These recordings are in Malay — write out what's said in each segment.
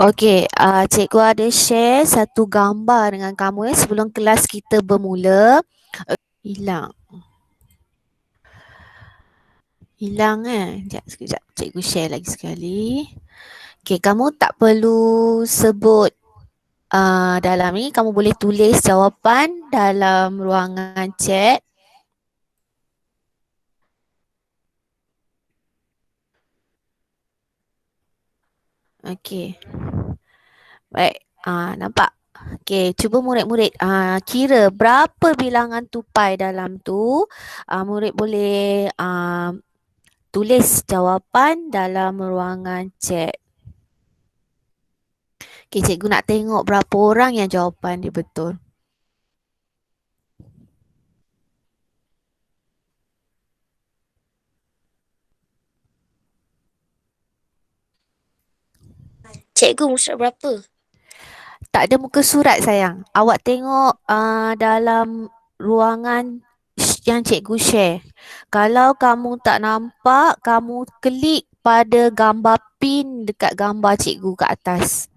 Okey, cikgu ada share satu gambar dengan kamu sebelum kelas kita bermula. Hilang. Hilang sekejap. Cikgu share lagi sekali. Okey, kamu tak perlu sebut dalam ni. Kamu boleh tulis jawapan dalam ruangan chat. Okey. Baik. Nampak? Okey, cuba murid-murid kira berapa bilangan tupai dalam tu. Murid boleh tulis jawapan dalam ruangan chat. Okey, cikgu nak tengok berapa orang yang jawapan dia betul. Cikgu, muka berapa? Tak ada muka surat sayang. Awak tengok dalam ruangan yang cikgu share. Kalau kamu tak nampak, kamu klik pada gambar pin dekat gambar cikgu kat atas.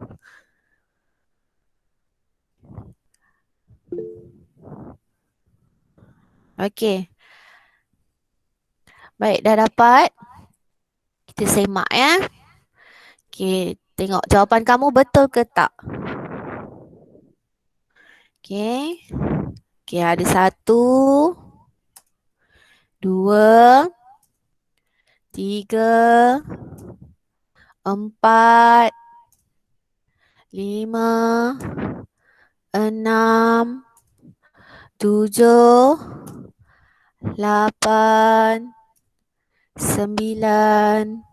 Okey. Baik, dah dapat. Kita semak ya. Okey, tengok jawapan kamu betul ke tak? Okey. Okey, ada 1, 2, 3, 4, 5, 6, 7, 8, 9,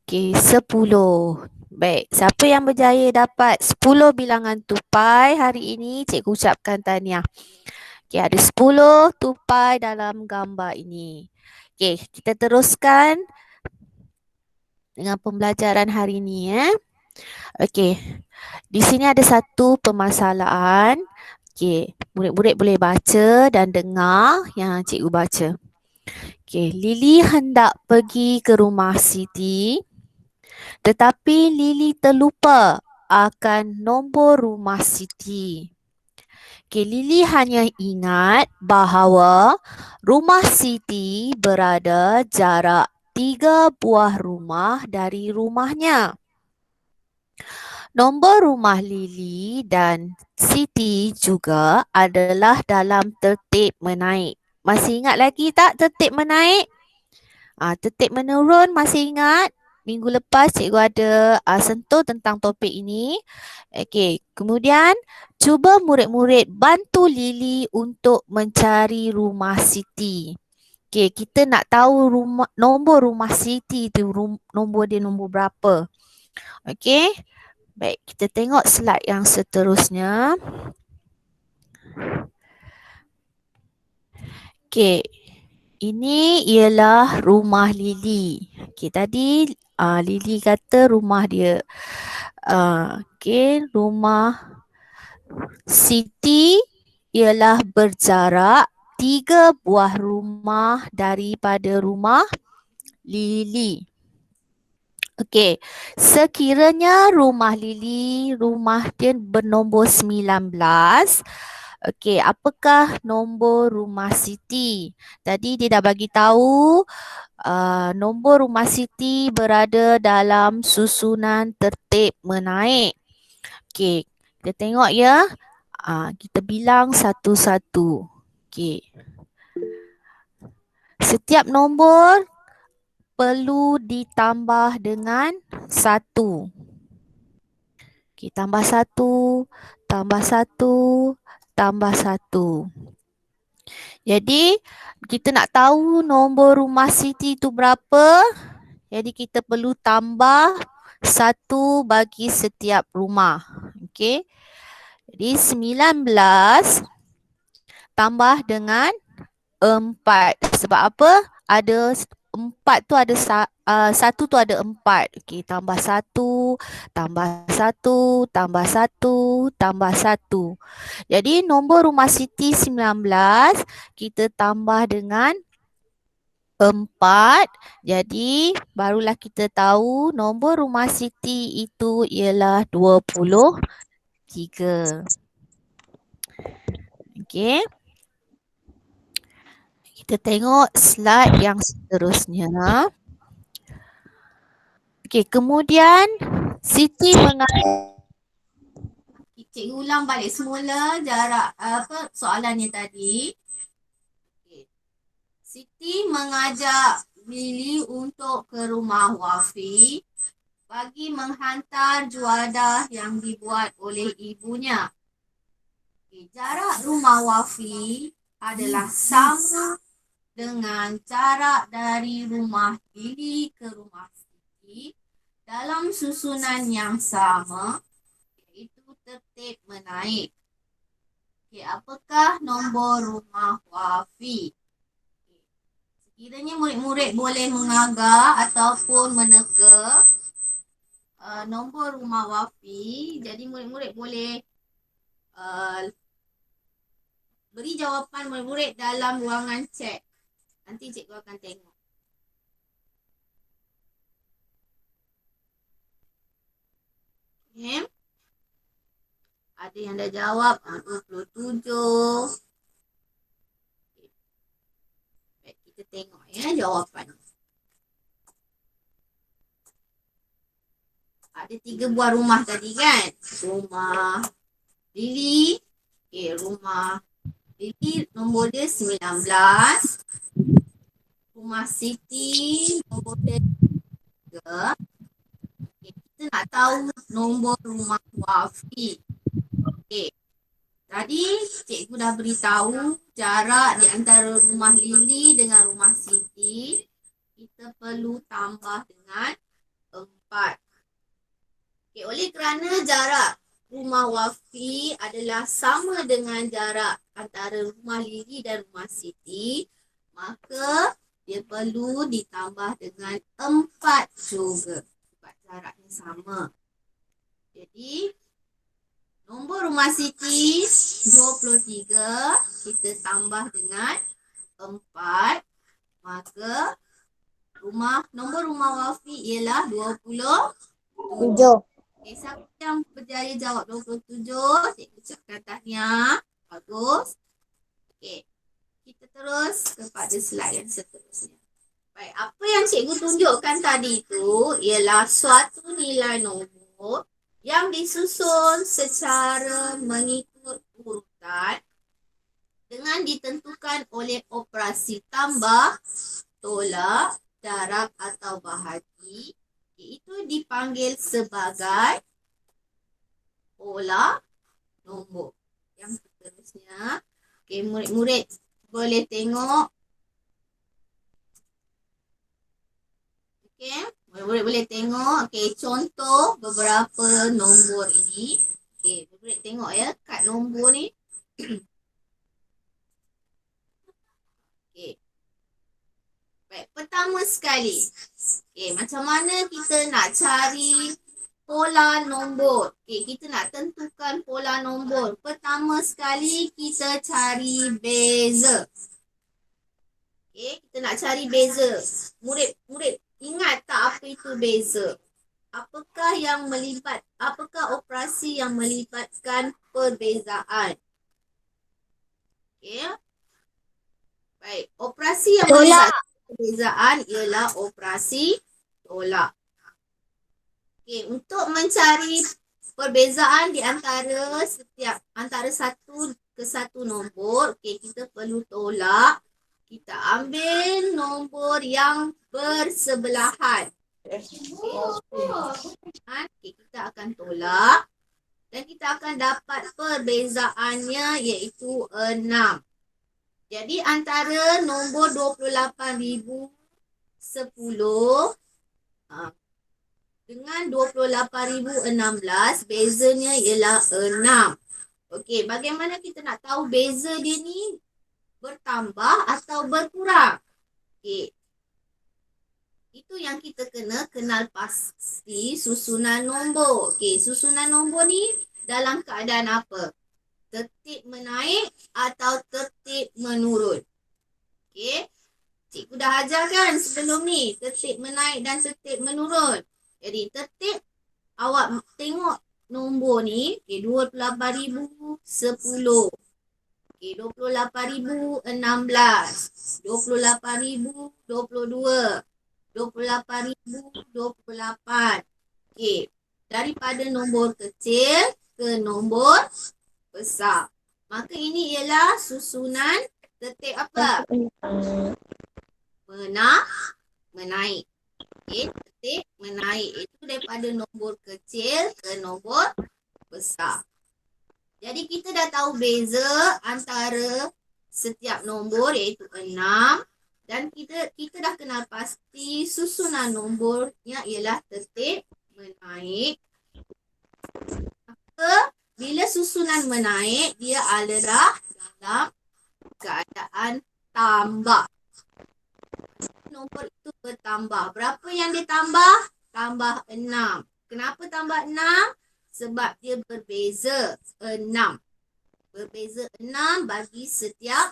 okey, 10. Baik, siapa yang berjaya dapat 10 bilangan tupai hari ini, cikgu ucapkan tahniah. Okey, ada 10 tupai dalam gambar ini. Okey, kita teruskan dengan pembelajaran hari ini ya. Okey, di sini ada satu permasalahan. Okey, murid-murid boleh baca dan dengar yang cikgu baca. Okey, Lily hendak pergi ke rumah Siti, tetapi Lily terlupa akan nombor rumah Siti. Okey, Lily hanya ingat bahawa rumah Siti berada jarak 3 buah rumah dari rumahnya. Nombor rumah Lily dan Siti juga adalah dalam tertib menaik. Masih ingat lagi tak tertib menaik? Tertib menurun masih ingat? Minggu lepas cikgu ada sentuh tentang topik ini. Okey, kemudian cuba murid-murid bantu Lily untuk mencari rumah Siti. Okey, kita nak tahu nombor rumah Siti tu nombor dia nombor berapa. Okey. Baik, kita tengok slide yang seterusnya. Okey, ini ialah rumah Lily. Okey, tadi Lily kata rumah dia. Okey, rumah Siti ialah berjarak 3 buah rumah daripada rumah Lily. Okey, sekiranya rumah Lily, rumah dia bernombor 19. Okey, apakah nombor rumah Siti? Tadi dia dah bagi tahu nombor rumah Siti berada dalam susunan tertib menaik. Okey, kita tengok ya. Kita bilang satu-satu. Okey. Setiap nombor perlu ditambah dengan 1. Okey, tambah 1, tambah 1, tambah 1. Jadi, kita nak tahu nombor rumah Siti tu berapa. Jadi, kita perlu tambah 1 bagi setiap rumah. Okey. Jadi, 19 tambah dengan 4. Sebab apa? Ada 4 tu ada 1 tu ada 4. Okey, tambah 1, tambah 1, tambah 1, tambah 1. Jadi nombor rumah Siti 19 kita tambah dengan 4. Jadi barulah kita tahu nombor rumah Siti itu ialah 23. Okey. Kita tengok slide yang seterusnya. Okey, kemudian Siti Cikgu ulang balik semula jarak soalannya tadi. Okey. Siti mengajak Lily untuk ke rumah Wafi bagi menghantar juadah yang dibuat oleh ibunya. Okey, jarak rumah Wafi adalah sama dengan jarak dari rumah Lily ke rumah Siti dalam susunan yang sama, iaitu tertib menaik. Okey, apakah nombor rumah Wafi? Sekiranya murid-murid boleh mengagak ataupun meneka nombor rumah Wafi, jadi murid-murid boleh beri jawapan murid-murid dalam ruangan chat. Nanti cikgu akan tengok. Okay. Ada yang dah jawab 27. Okay. Baik, kita tengok ya jawapan. Ada 3 buah rumah tadi kan? Rumah Lily. Okay, rumah Lily nombor dia 19. Rumah Siti nombor dia 3. Okay, kita nak tahu nombor rumah Wafi. Okay. Tadi cikgu dah beritahu jarak di antara rumah Lily dengan rumah Siti. Kita perlu tambah dengan 4. Okay, oleh kerana jarak rumah Wafi adalah sama dengan jarak antara rumah Lily dan rumah Siti, maka dia perlu ditambah dengan 4 juga sebab jaraknya sama. Jadi nombor rumah Siti 23, kita tambah dengan 4, maka nombor rumah Wafi ialah 27. Okay, siapa yang berjaya jawab 27? Cikgu ucapkan tahniah. Bagus. Okay, kita terus kepada slide yang seterusnya. Baik, apa yang cikgu tunjukkan tadi tu ialah suatu nilai nombor yang disusun secara mengikut urutan dengan ditentukan oleh operasi tambah, tolak, darab atau bahagi, iaitu dipanggil sebagai pola nombor. Yang seterusnya, okay, murid-murid boleh tengok. Okay, murid-murid boleh tengok. Okay, contoh beberapa nombor ini. Okay, murid tengok ya, kad nombor ni. Okay. Baik, pertama sekali. Okay, macam mana kita nak cari pola nombor? Okay, kita nak tentukan pola nombor. Pertama sekali kita cari beza. Okay, kita nak cari beza. Murid ingat tak apa itu beza? Apakah operasi yang melibatkan perbezaan? Okay. Baik, operasi yang melibatkan perbezaan ialah operasi tolak. Okey, untuk mencari perbezaan di antara satu ke satu nombor, okey, kita perlu tolak. Kita ambil nombor yang bersebelahan. Okey, kita akan tolak dan kita akan dapat perbezaannya iaitu 6. Jadi antara nombor 28,010 dengan 28,016 bezanya ialah 6. Okey, bagaimana kita nak tahu beza dia ni bertambah atau berkurang? Okey. Itu yang kita kena kenal pasti susunan nombor. Okey, susunan nombor ni dalam keadaan apa? Tertib menaik atau tertib menurun. Okey. Cikgu dah ajar kan sebelum ni, tertib menaik dan tertib menurun. Jadi tertib, awak tengok nombor ni, okay, 28,010. Okay, 28,016, 28,022, 28,028. Okay, daripada nombor kecil ke nombor besar. Maka ini ialah susunan tertib apa? Menaik. Okay, tertib menaik. Itu daripada nombor kecil ke nombor besar. Jadi kita dah tahu beza antara setiap nombor iaitu 6 dan kita dah kenal pasti susunan nombornya ialah tertib menaik. Maka bila susunan menaik dia adalah dalam keadaan tambah. Nombor itu bertambah. Berapa yang ditambah? Tambah 6. Kenapa tambah 6? Sebab dia berbeza 6. Berbeza 6 bagi setiap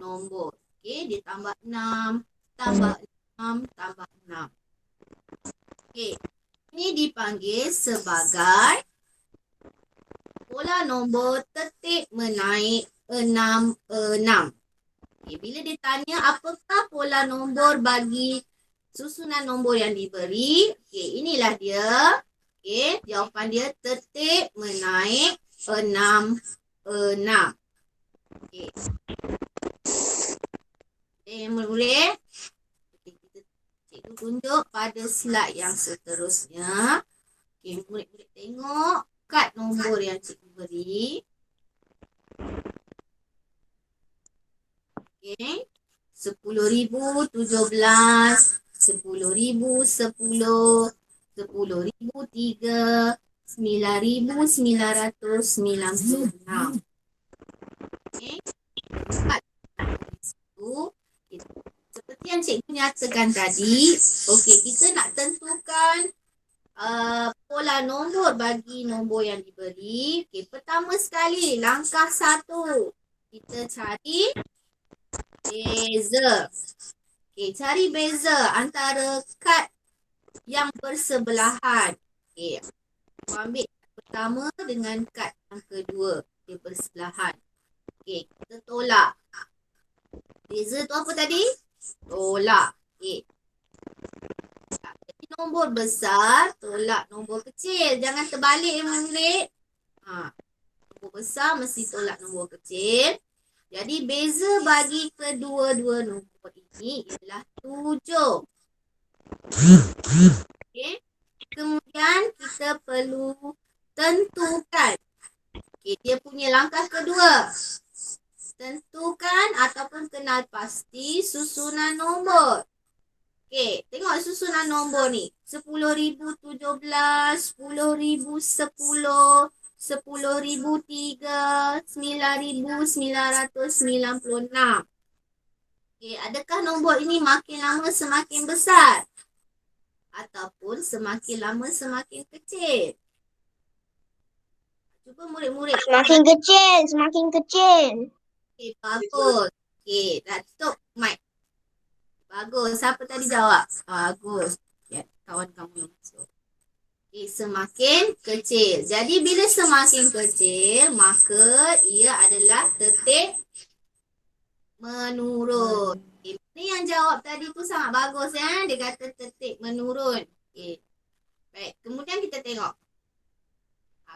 nombor. Okey, dia tambah 6, tambah 6, tambah 6. Okey, ini dipanggil sebagai pola nombor tertib menaik 6, 6. Okay, bila ditanya apakah pola nombor bagi susunan nombor yang diberi, okay, inilah dia. Okay, jawapan dia tertib menaik 6, 6. Okay. Boleh? Okay, cikgu tunjuk pada slide yang seterusnya. Okay, murid-murid tengok kad nombor yang cikgu beri. Okay. 10,017, 10,010, 10,003, 9,996. Okay. Seperti yang cikgu nyatakan tadi, okay, kita nak tentukan pola nombor bagi nombor yang diberi. Okay, pertama sekali, langkah 1, kita cari beza. Okay, cari beza antara kad yang bersebelahan. Okay, ambil pertama dengan kad yang kedua, dia bersebelahan. Okay, kita tolak. Beza tu apa tadi? Tolak. Okay. Jadi nombor besar tolak nombor kecil. Jangan terbalik murid. Nombor besar mesti tolak nombor kecil. Jadi beza bagi kedua-dua nombor ini ialah 7. Okay. Kemudian kita perlu tentukan. Okay, dia punya langkah kedua. Tentukan ataupun kenal pasti susunan nombor. Okay, tengok susunan nombor ni. 10,017, 10,010, 10,003, 9,996. Okay, adakah nombor ini makin lama semakin besar? Ataupun semakin lama semakin kecil? Cuba murid-murid. Semakin kecil, semakin kecil. Okay, bagus. Okay, dah tutup mic. Bagus. Siapa tadi jawab? Bagus. Ya, kawan kamu yang masuk. Okay, semakin kecil. Jadi bila semakin kecil, maka ia adalah tertib menurun. Okay, ini yang jawab tadi tu sangat bagus ya. Dia kata tertib menurun. Okay. Baik, kemudian kita tengok.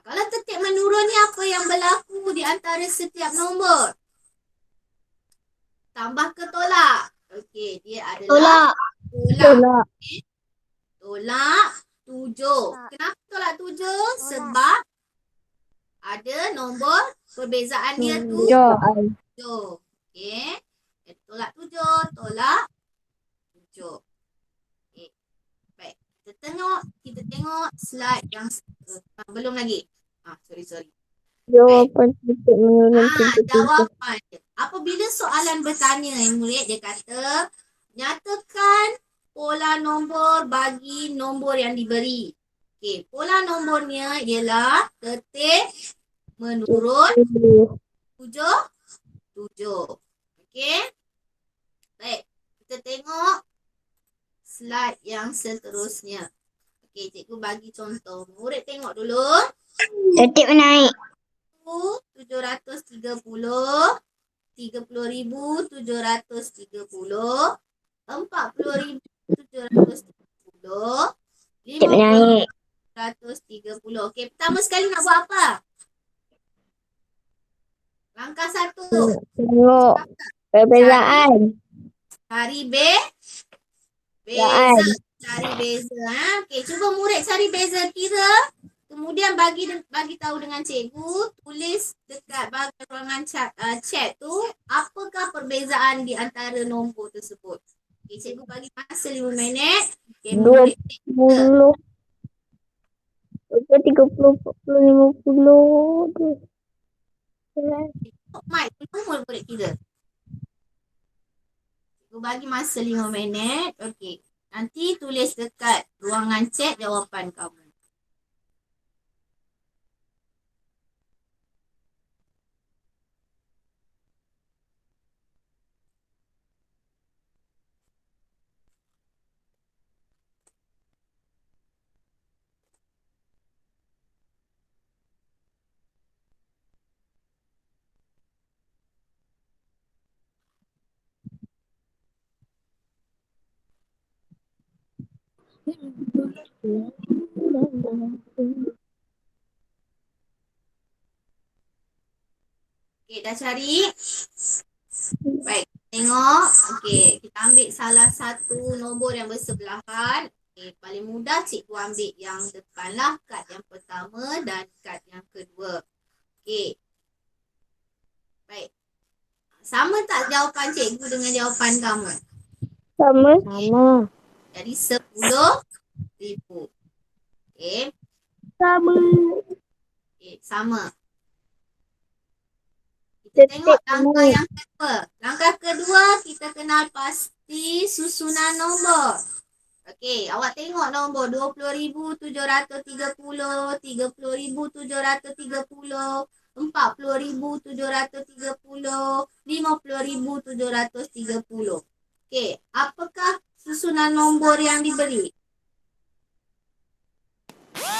Kalau tertib menurun ni apa yang berlaku di antara setiap nombor? Tambah ke tolak? Okey, dia adalah tolak. Okay. Tolak 7. Kenapa tolak 7? Sebab ada nombor perbezaan dia tu 7. Okey. Tolak 7, tolak 7. Okey. Baik. Kita tengok slide yang belum lagi. Sorry. Jawapan tertib menurun. Jawapan. Apabila soalan bertanya murid, dia kata nyatakan pola nombor bagi nombor yang diberi. Okey, pola nombornya ialah tertib menurun 7. Okey. Baik, kita kita tengok slide yang seterusnya. Okey, cikgu bagi contoh. Murid tengok dulu. Tertib menaik. 730, 30,730, 40,730, Tertib menaik. 50,130. Okey, pertama sekali nak buat apa? Langkah 1. Tengok perbezaan. Cari Perbezaan. beza. Cari beza. Okey, cuba murid cari beza kira. Kemudian bagi tahu dengan cikgu, tulis dekat bahagian ruangan chat tu, apakah perbezaan di antara nombor tersebut. Okey, cikgu bagi masa 5 minit. Okey, murid 20, 30, 40, 50. tengok mic dulu murid kira. Cikgu bagi masa 5 minit. Okey, nanti tulis dekat ruangan chat jawapan kamu. Okey, dah cari? Baik, tengok. Okey, kita ambil salah satu nombor yang bersebelahan. Okey, paling mudah cikgu ambil yang depan lah. Kad yang pertama dan kad yang kedua. Okey. Baik. Sama tak jawapan cikgu dengan jawapan kamu? Sama. Jadi 10,000. Okey. Sama. Okey, sama. Kita tengok langkah yang kedua. Langkah kedua, kita kenal pasti susunan nombor. Okey, awak tengok nombor 20,730, 30,730, 40,730, 50,730. Okey, apakah susunan nombor yang diberi?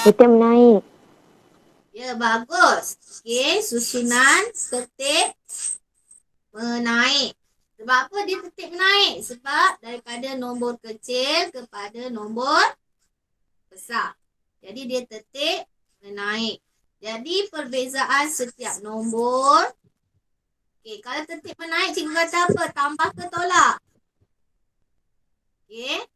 Kita menaik. Ya, bagus. Okey, susunan tertib menaik. Sebab apa dia tertib menaik? Sebab daripada nombor kecil kepada nombor besar. Jadi dia tertib menaik. Jadi perbezaan setiap nombor. Okey, kalau tertib menaik, cikgu kata apa? Tambah ke tolak? Okey,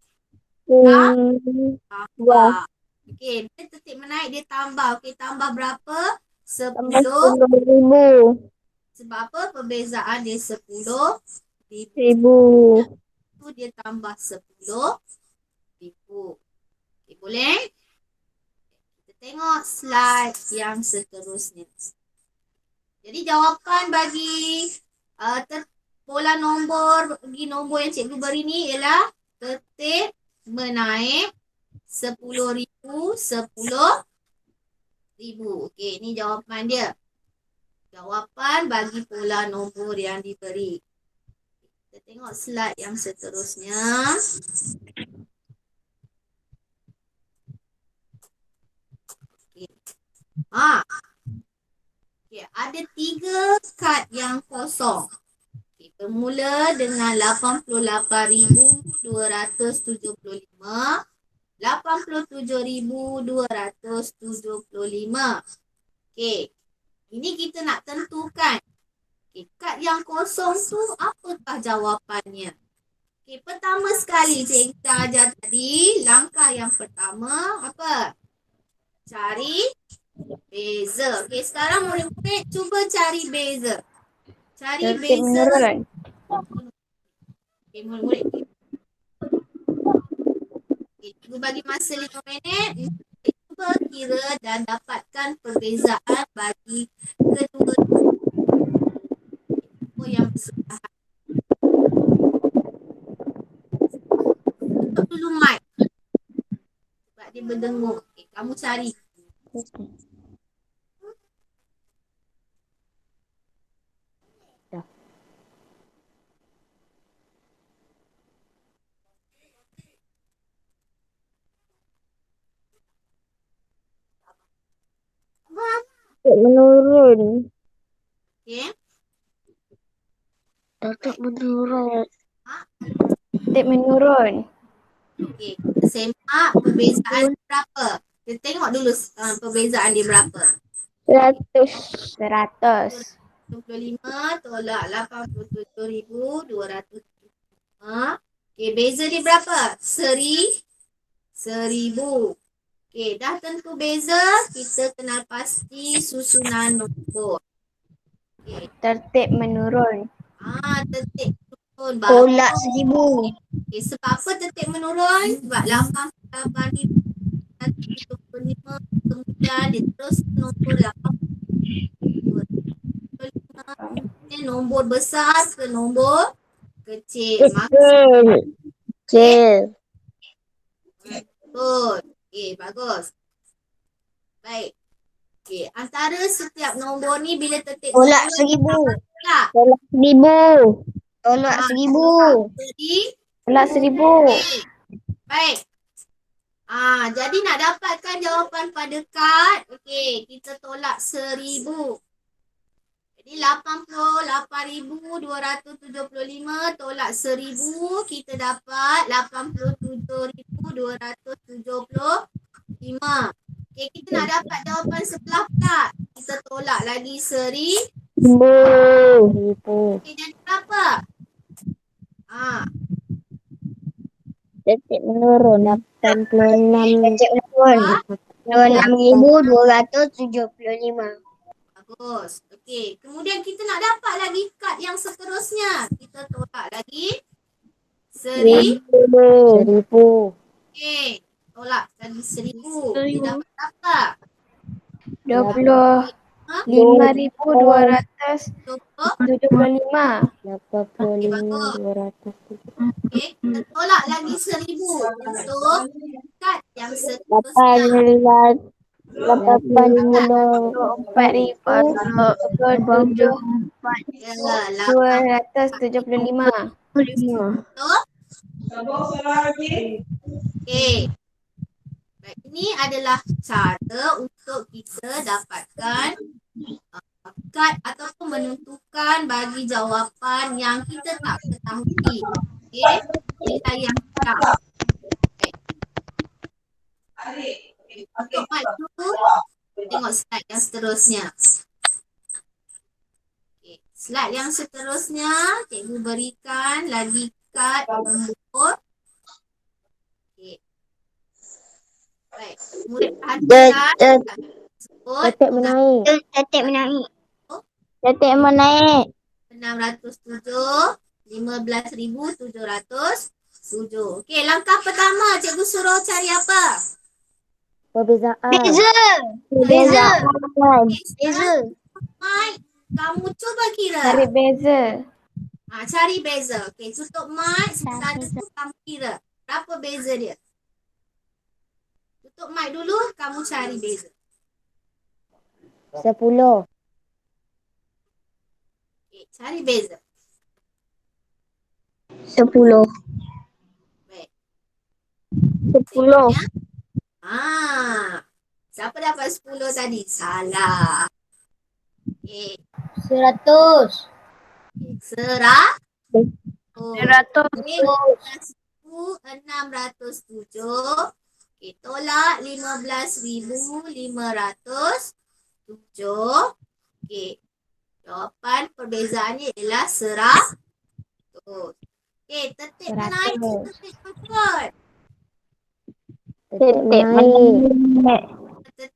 tambah. Okey, dia tertib menaik, dia tambah. Okey, tambah berapa? Tambah 10. 10,000. Sebab apa? Perbezaan dia 10,000. Tu dia tambah 10,000. Okay, boleh? Kita tengok slide yang seterusnya. Jadi jawapan bagi pola nombor, bagi nombor yang cikgu beri ni ialah tertib menaik 10,000, 10,000. Okey, ni jawapan dia. Jawapan bagi pola nombor yang diberi. Kita tengok slide yang seterusnya. Okay. Okay, ada 3 kad yang kosong. Okay, bermula dengan 88,275, 87,275. Okay, ini kita nak tentukan. Okay, kad yang kosong tu apakah jawapannya? Okay, pertama sekali cikgu ajar tadi, langkah yang pertama apa? Cari beza. Okey, sekarang murid-murid cuba cari beza. Cari beza. Okey, murid-murid. Okey, cikgu bagi masa 5 minit. Cuba kira dan dapatkan perbezaan bagi kedua nombor yang bersebelahan. Tutup dulu mic. Sebab dia berdengung. Okey, kamu cari. menurun. Okey. Tetap menurun. Ha? Tetap menurun. Okey. Kita semak perbezaan berapa. Kita tengok dulu perbezaan dia berapa. 100. 25 tolak 87,200. Okey, beza dia berapa? 1,000. Okey, dah tentu beza, kita kenal pasti susunan nombor. Okey. Tertib menurun. Tertib menurun. Tolak Bagus. 1,000. Okey, sebab apa tertib menurun? Sebab 88,175 kemudian dia terus ke nombor 85. Nombor besar ke nombor kecil. Kecil. Kecil. Betul. Okey, bagus. Baik. Okey, antara setiap nombor ni bila tertib Tolak menurun, 1,000. tak? Tolak 1,000. Tolak 1,000. Jadi, Tolak 1,000. baik. Jadi nak dapatkan jawapan pada kad, okey, kita tolak 1,000. Jadi 88,275 tolak 1,000, kita dapat 87,275. Okey, kita nak dapat jawapan sebelah pula. Kita tolak lagi 1,000. 1,000. Okey, jadi berapa? Detik menurun. 86. Detik menurun. 26,275. Bagus. Okey, kemudian kita nak dapat lagi kad yang seterusnya. Kita tolak lagi 1,000. 1,000. Okey, tolak lagi 1,000. Dia dapat apa? 25,275. 85,200. Okey, kita tolak lagi 1,000 untuk kad yang seterusnya. 275. Betul? Okey. Baik, ini adalah cara untuk kita dapatkan kad ataupun menentukan bagi jawapan yang kita tak ketahui. Okey, nilai yang hilang. Untuk mic dulu, tengok slide yang seterusnya. Okay. Slide yang seterusnya, cikgu berikan lagi kad nombor. Okay. Baik, murid perhatikan. Detik menaik. Detik menaik. Detik menaik. 607, 15,707. Okey, langkah pertama cikgu suruh cari apa? Perbezaan. Beza. Beza. Mike, kamu cuba kira. Cari beza. Cari beza. Okey, tutup mic. Sementara tu kamu kira. Berapa beza dia? Tutup mic dulu, kamu cari beza. 10. Okey, cari beza. 10. Baik. 10. Siapa dapat 10 tadi? Salah. Okey. 100. Serah. 100. 607. Okey, tolak 15,507. Okey. Jawapan perbezaannya ialah 100. Okey, tertib menaik, tertib turun. Detik menaik.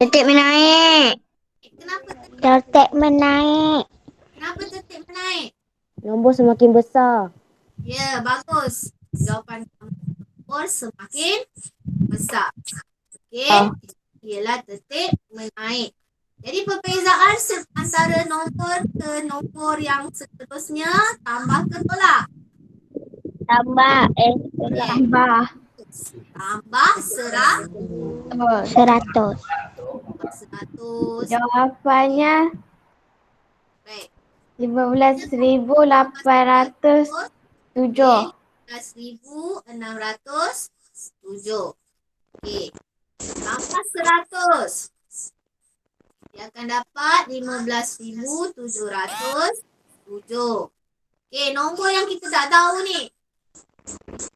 Detik menaik. Kenapa tertib? Detik menaik. Kenapa tertib menaik? Nombor semakin besar. Ya, bagus. Jawapan nombor semakin besar. Okey. Ialah tertib menaik. Jadi perbezaan antara nombor ke nombor yang seterusnya tambah ke tolak? Tambah. Tambah. Tambah 100. 100. 100. Jawapannya Baik. 15,807. 15,607. Okey. Tambah 100. Dia akan dapat 15,707. Okey, nombor yang kita tak tahu ni.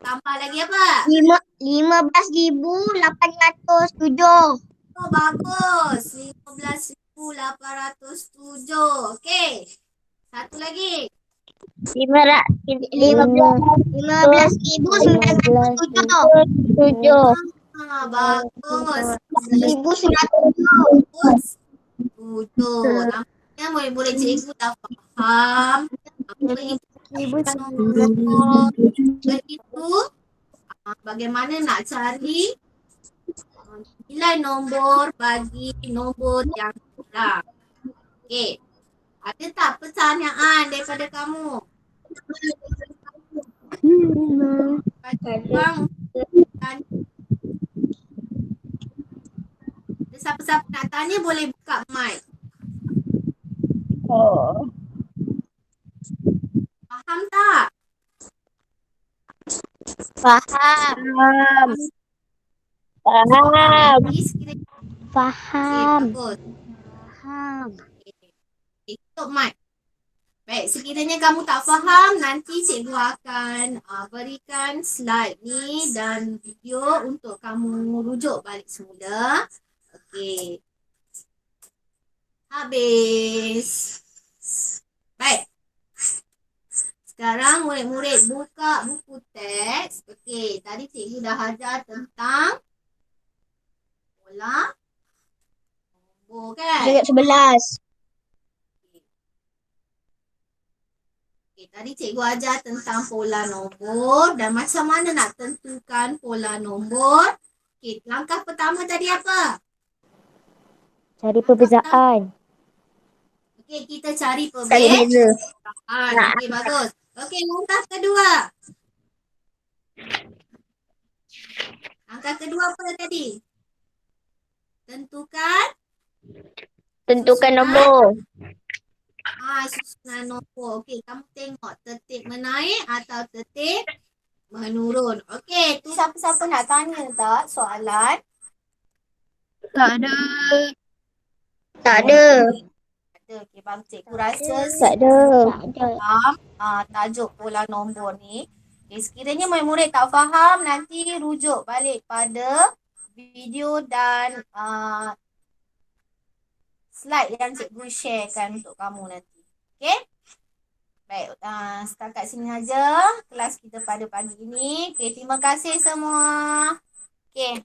Tambah lagi apa? 15,807. Oh, bagus. 15,807. Okey. Satu lagi. 15,907. Bagus. 1,107. 7. Nampaknya murid-murid cikgu dah faham apa itu nombor. Begitu bagaimana nak cari nilai nombor bagi nombor yang kurang. Okey. Ada tak pertanyaan daripada kamu? Bang, ada siapa-siapa nak tanya boleh buka mic. Faham tak? Faham. Jadi sekiranya Faham. bagus. Faham. Okay, tutup mic. Baik, sekiranya kamu tak faham, nanti cikgu akan berikan slide ni dan video untuk kamu rujuk balik semula. Okey. Habis. Baik. Sekarang murid-murid buka buku teks. Okey, tadi cikgu dah ajar tentang pola nombor kan? Dekat 11. Okay, tadi cikgu ajar tentang pola nombor dan macam mana nak tentukan pola nombor. Okay, langkah pertama tadi apa? Cari perbezaan. Okay, kita cari Cari perbezaan. beza. Okay, bagus. Okay, langkah kedua. Langkah kedua apa tadi? Tentukan nombor. Susunan nombor. Okey, kamu tengok tertib menaik atau tertib menurun. Okey, tu siapa-siapa nak tanya tak soalan? Tak ada. Tak ada. Okey, bang cikgu rasa Tak ada. faham tajuk pola nombor ni. Okay, sekiranya murid-murid tak faham, nanti rujuk balik pada video dan slide yang cikgu sharekan untuk kamu nanti. Okey? Baik, setakat sini saja kelas kita pada pagi ini. Okey, terima kasih semua. Okey.